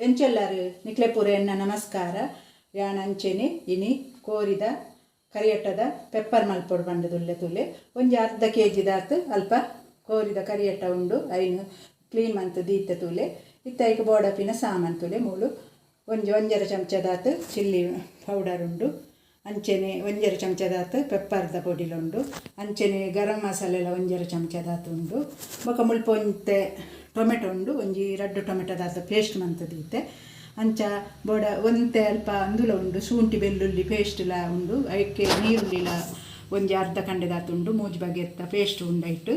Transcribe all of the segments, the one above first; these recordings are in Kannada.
ಎಂಚೆಲ್ಲರು ನಿಕ್ಲೆಪುರ ಎನ್ನ ನಮಸ್ಕಾರ. ಯಾನ್ ಅಂಚೆನೆ ಇನಿ ಕೋರಿದ ಕರಿಯಟ್ಟದ ಪೆಪ್ಪರ್ ಮಲ್ಪೊಡು ಬಂಡದುಲ್ಲೆ ತುಲೆ ಒಂಜಿ ಅರ್ಧ kg ದಾತ್ ಅಲ್ಪ ಕೋರಿದ ಕರಿಯಟ್ಟ ಉಂಡು ಐನು ಕ್ಲೀನ್ ಮಂತ್ ದೀತೆ ತುಲೆ ಇತ್ತೈಕ ಬೋಡಪಿನ ಸಾಮಾನು ತುಲೆ ಮೂಲು ಒಂಜರ ಚಮಚದಾತ್ ಚಿಲ್ಲಿ ಪೌಡರ್ ಉಂಡು ಅಂಚೆನೆ ಒಂಜರ ಚಮಚದಾತ್ ಪೆಪ್ಪರ್ದ ಪೊಡಿಲುಂಡು ಅಂಚೆನೆ ಗರಂ ಮಸಾಲೆಲ ಒಂಜರ ಚಮಚದಾತ್ ಉಂಡು ಬೊಕ ಮುಲ್ಪ ಒಂತೆ ಟೊಮೆಟೊ ಉಂಡು ಒಂಜಿ 2 ಟೊಮೆಟೊದಾತ್ ಪೇಸ್ಟ್ ಮಂತ್ ದೀತೆ ಅಂಚ ಬೋಡ ಒಂತೆ ಅಲ್ಪ ಅಂದುಲ ಉಂಡು ಶುಂಠಿ ಬೆಳ್ಳುಳ್ಳಿ ಪೇಸ್ಟ್ಲ ಉಂಡು ಐಕೆ ನೀರುಳ್ಳಿಲ ಒಂಜಿ ಅರ್ಧ ಕಂಡೆದಾತ್ ಉಂಡು ಮೂಜಿ ಬಗೆತ್ತ ಪೇಸ್ಟ್ ಉಂಡೈಟ್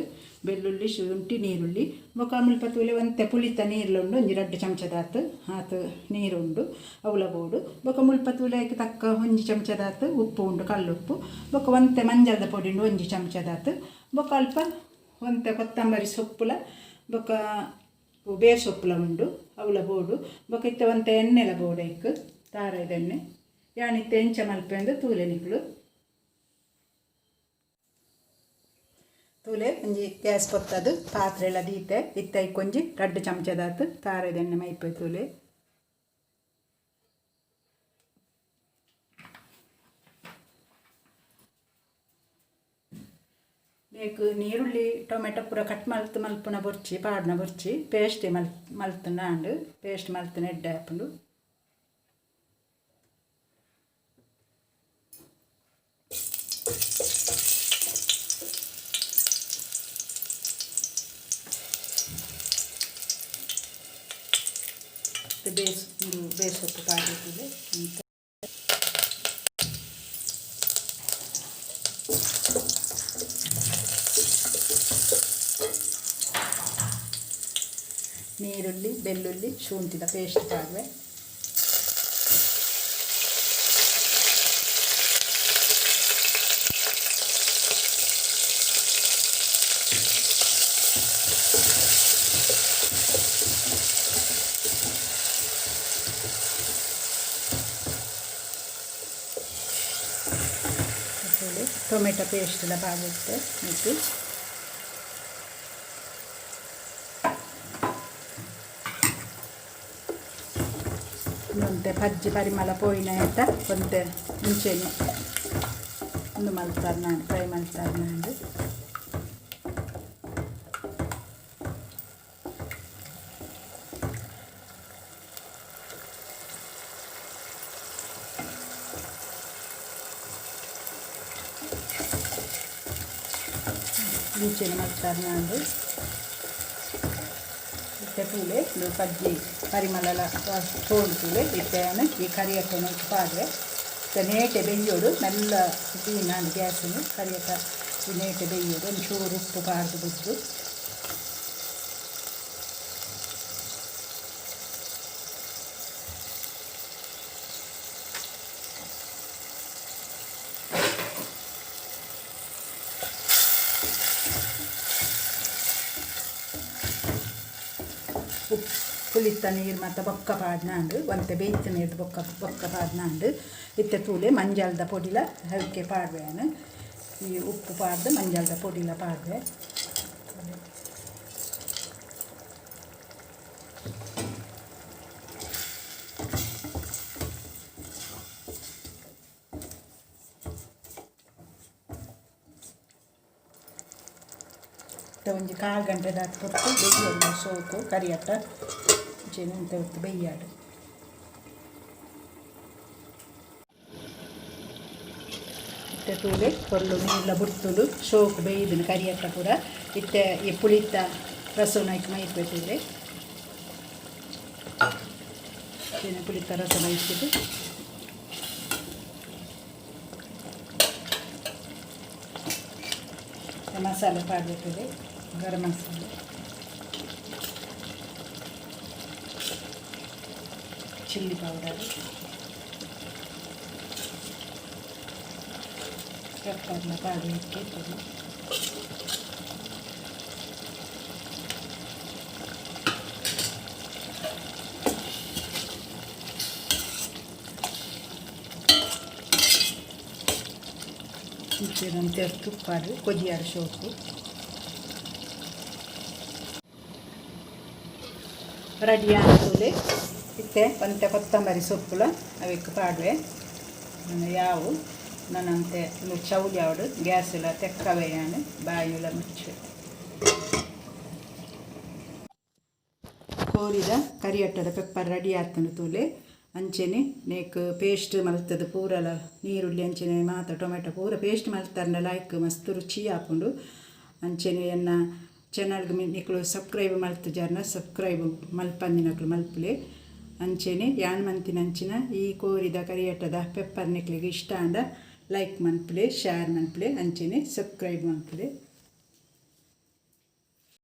ಬೆಳ್ಳುಳ್ಳಿ ಶುಂಠಿ ನೀರುಳ್ಳಿ ಬೊಕ ಮುಲ್ಪ ತೂಲೆ ಒಂತೆ ಪುಳಿತ ನೀರ್ಲುಂಡು ಒಂಜಿ 2 ಚಮಚದಾತ್ ಆತ್ ನೀರುಂಡು ಅವಲ ಬೋಡು ಬೊಕ ಮುಲ್ಪ ತೂಲೆ ಐಕೆ ತಕ್ಕ ಒಂಜಿ ಚಮಚದಾತ್ ಉಪ್ಪು ಉಂಡು ಕಲ್ಲುಪ್ಪು ಬೊಕ ಒಂತೆ ಮಂಜಲ್ದ ಪೊಡಿ ಉಂಡು ಒಂಜಿ ಚಮಚದಾತ್ ಬೊಕ ಅಲ್ಪ ಒಂತೆ ಕೊತ್ತಂಬರಿ ಸೊಪ್ಪುಲ ಬೊಕ ಬೇರ್ ಸೊಪ್ಪುಲ ಉಂಡು ಅವಲ ಬೋಡು ಬೊಕ ಇತ್ತ ಒಂತೆ ಎಣ್ಣೆಲ ಬೋಡು ಐಕ್ ತಾರಾಯ್ದ ಎಣ್ಣೆ ಯಾನಿತ್ತ ಎಂಚ ಮಲ್ಪೆ ಅಂದು ತೂಲೆ ನಿಕ್ಲು ತೂಲೆ ಒಂಜಿ ಗ್ಯಾಸ್ ಪೊತ್ತದು ಪಾತ್ರೆಲ ದೀತೆ ಇತ್ತ ಐಕೊಂಜಿ 2 ಚಮಚದಾತ್ ತಾರಾಯ್ದ ಎಣ್ಣೆ ಮೈಪೆ ತೂಲೆ ಬೇಕು ನೀರುಳ್ಳಿ ಟೊಮೆಟೊ ಪೂರ ಕಟ್ ಮಲ್ಪುನ ಬೊರ್ಚಿ ಪಾಡ್ನ ಬೊರ್ಚಿ ಪೇಸ್ಟ್ ಮಲ್ತುಂಡು ಆಂಡು ಪೇಸ್ಟ್ ಮಲ್ತುನ ಎಡ್ಡೆ ಹಾಪುಂಡು ಬೇಸೊಪ್ಪು ಪಾಡಿರ್ತದೆ ನೀರುಳ್ಳಿ ಬೆಳ್ಳುಳ್ಳಿ ಶುಂಠಿದ ಪೇಸ್ಟ್ ಪಾಡುವೆ ಟೊಮೆಟೊ ಪೇಸ್ಟ್ಲ ಪಾಡುತ್ತೆ ಮತ್ತು ಒಂತೆ ಪಜ್ಜಿ ಪರಿಮಳ ಪೋಯಿನ ಆಯ್ತಾ ಒಂತೆ ಮುಂಚೆನೆ ಒಂದು ಮಲ್ತಾರೆ ನಾನು ಫ್ರೈ ಮಾಡ್ತಾರೆ ನಾನು ಮುಂಚೆನೆ ಮಾಡ್ತಾರೆ ನಾನು ತೂಲೆ ಪಜ್ಜಿ ಪರಿಮಳ ತೋಡು ತೂಲೆ ಇಟ್ಟೆಯನ್ನು ಈ ಕರಿಯಟ್ಟೆನ ಪಾಡ್ರೆ ನೇಟೆ ಬೆಯ್ಯೋಡು ಮೆಲ್ಲ ನಾನು ಗ್ಯಾಸನ್ನು ಕರಿಯಟ್ಟ ಈ ನೇಟೆ ಬೆಯ್ಯೋಡು ಒಂಚೂರು ಉಪ್ಪು ಪಾಡ್ದು ಬಿದ್ದು ಪುಳಿತ ನೀರು ಮತ್ತು ಬೊಕ್ಕ ಪಾಡ್ನಾಂಡು ಒಂತೆ ಬೇಯ್ತ ನೀರು ಬೊಕ್ಕ ಪಾಡ್ನಾಂಡು ಇತ್ತೆ ತೂಲೆ ಮಂಜಲ್ದ ಪೊಡಿಲ ಅದಕ್ಕೆ ಪಾಡ್ವೆನು ಈ ಉಪ್ಪು ಪಾಡ್ದು ಮಂಜಲ್ದ ಪೊಡಿಲ ಪಾಡ್ವೆ ಒಂಜಿ 1/4 ಗಂಟೆ ದಾಟ್ ಕೊಟ್ಟು ಬೆಯ್ಯೋಡು ಸೋಕು ಕರಿಯಟ್ಟ ಇಂಚೆ ಹೊತ್ತು ಬೆಯ್ಯಾಡು ಇತ್ತೆ ತೂಲೆ ಕೊಲ್ಲು ನೀರ್ಲ ಬುಡ್ತುಲು ಸೋಕು ಬೇಯ್ದನು ಕರಿಯಟ್ಟ ಪೂರ ಇತ್ತೆ ಈ ಪುಳಿತ ರಸನಾಯ್ಕ ಮೈಪೆ ತೂಲೆ ಪುಳಿತ ರಸ ಮೈಸಿದ್ದು ಮಸಾಲೆ ಪಾಡ್ಬೇಕಿದೆ ಗರಂ ಮಸಾಲೆ ಚಿಲ್ಲಿ ಪೌಡರ್ ಪೆಪ್ಪರ್ನ ಪಾಡಿ ಇಟ್ಟಿರ್ತದೆ ಇಂಚೆನಂತೆ ತುಪ್ಪಾಡು ಕೊಜಿಯಾಡು ಸೋಪು ರೆಡಿ ಆಂತೂಲೆ ಇತ್ತೆ ಒಂತೆ ಕೊತ್ತಂಬರಿ ಸೊಪ್ಪುಲ ಅವಕ್ಕೆ ಪಾಡುವೆ ಯಾವು ನನ್ನಂತೆ ಚೌಲಿ ಅವಡು ಗ್ಯಾಸ್ ಎಲ್ಲ ತೆಕ್ಕವೆಯಾನು ಬಾಯಿಲ ಮುಚ್ಚು ಕೋರಿದ ಕರಿಯಟ್ಟದ ಪೆಪ್ಪರ್ ರೆಡಿ ಆತನು ತೂಲೆ ಅಂಚೆನೆ ನೇಕ್ ಪೇಸ್ಟ್ ಮಲ್ತದ ಪೂರಲ ನೀರುಳ್ಳಿ ಅಂಚೆನೆ ಮಾತ ಟೊಮೆಟೊ ಪೂರ ಪೇಸ್ಟ್ ಮಲ್ತಾರನ ಲಾಯ್ಕ್ ಮಸ್ತ್ ರುಚಿ ಆಪುಂಡು ಅಂಚೆನೆ ಎನ್ನ ಚಾನಲ್ಗೆ ನಿಕ್ಳು ಸಬ್ಸ್ಕ್ರೈಬ್ ಮಲ್ತು ಜಾರ್ನ ಸಬ್ಸ್ಕ್ರೈಬ್ ಮಲ್ಪಂದಿನಕ್ಳು ಮಲ್ಪಲೆ ಅಂಚೆನೆ ಯಾನ್ ಮಂತಿನ ಅಂಚಿನ ಈ ಕೋರಿದ ಕರಿಯಟ್ಟದ ಪೆಪ್ಪರ್ ನಿಕ್ಲಿಗೆ ಇಷ್ಟ ಅಂಡ ಲೈಕ್ ಮನ್ಪಲೆ ಶೇರ್ ಮನ್ಪಲೆ ಅಂಚೆನೆ ಸಬ್ಸ್ಕ್ರೈಬ್ ಮನ್ಪಲೆ.